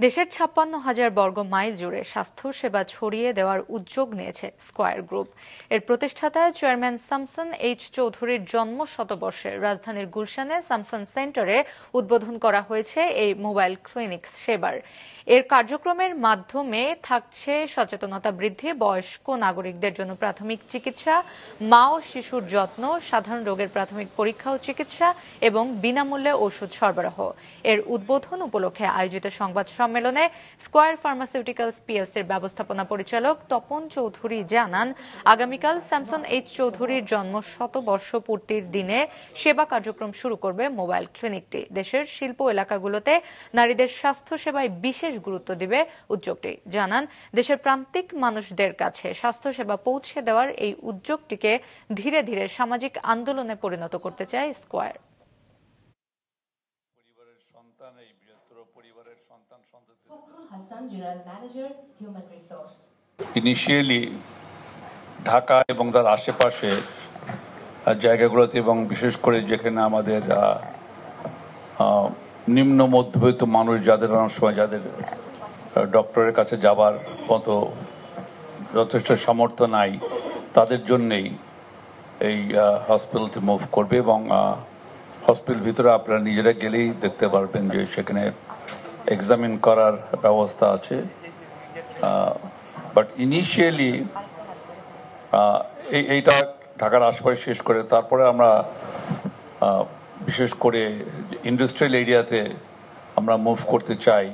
দেশের ৫৬,০০০ বর্গ মাইল জুড়ে স্বাস্থ্যসেবা ছড়িয়ে দেওয়ার উদ্যোগ নিয়েছে স্কয়ার গ্রুপ। এর প্রতিষ্ঠাতা চেয়ারম্যান শামছুন এইচ চৌধুরীর জন্ম শতবর্ষে রাজধানীর গুলশানে শামছুন সেন্টারে উদ্বোধন করা হয়েছে এই মোবাইল ক্লিনিক সেবার। এর কার্যক্রমের মাধ্যমে থাকছে সচেতনতা বৃদ্ধি, বয়স্ক নাগরিকদের জন্য প্রাথমিক চিকিৎসা, মা ও শিশুর যত্ন, সাধারণ রোগের প্রাথমিক পরীক্ষা ও চিকিৎসা এবং বিনামূল্যে ওষুধ সরবরাহ। এর উদ্বোধন উপলক্ষে আয়োজিত সংবাদ সম্মেলনে স্কয়ার ফার্মাসিউটিক্যালস পিএলসির ব্যবস্থাপনা পরিচালক তপন চৌধুরী জানান, আগামীকাল শামছুন এইচ চৌধুরীর জন্ম শতবর্ষ পূর্তির দিনে সেবা কার্যক্রম শুরু করবে মোবাইল ক্লিনিকটি। দেশের শিল্প এলাকাগুলোতে নারীদের স্বাস্থ্যসেবায় বিশেষ গুরুত্ব দিবে উদ্যোগটি। জানান, দেশের প্রান্তিক মানুষদের কাছে স্বাস্থ্যসেবা পৌঁছে দেওয়ার এই উদ্যোগটিকে ধীরে ধীরে সামাজিক আন্দোলনে পরিণত করতে চায় স্কয়ার। ইনিশিয়ালি ঢাকা এবং তার আশেপাশে জায়গাগুলোতে এবং বিশেষ করে যেখানে আমাদের নিম্ন মধ্যবিত্ত মানুষ যাদের অনেক সময় যাদের ডক্টরের কাছে যাবার মতো যথেষ্ট সামর্থ্য নাই, তাদের জন্যেই এই হসপিটালটি মুভ করবে এবং হসপিটাল ভিতরে আপনারা নিজেরা গেলেই দেখতে পারবেন যে সেখানে এক্সামিন করার ব্যবস্থা আছে। বাট ইনিশিয়ালি এইটা ঢাকার আশপাশে শেষ করে তারপরে আমরা বিশেষ করে ইন্ডাস্ট্রিয়াল এরিয়াতে আমরা মুভ করতে চাই।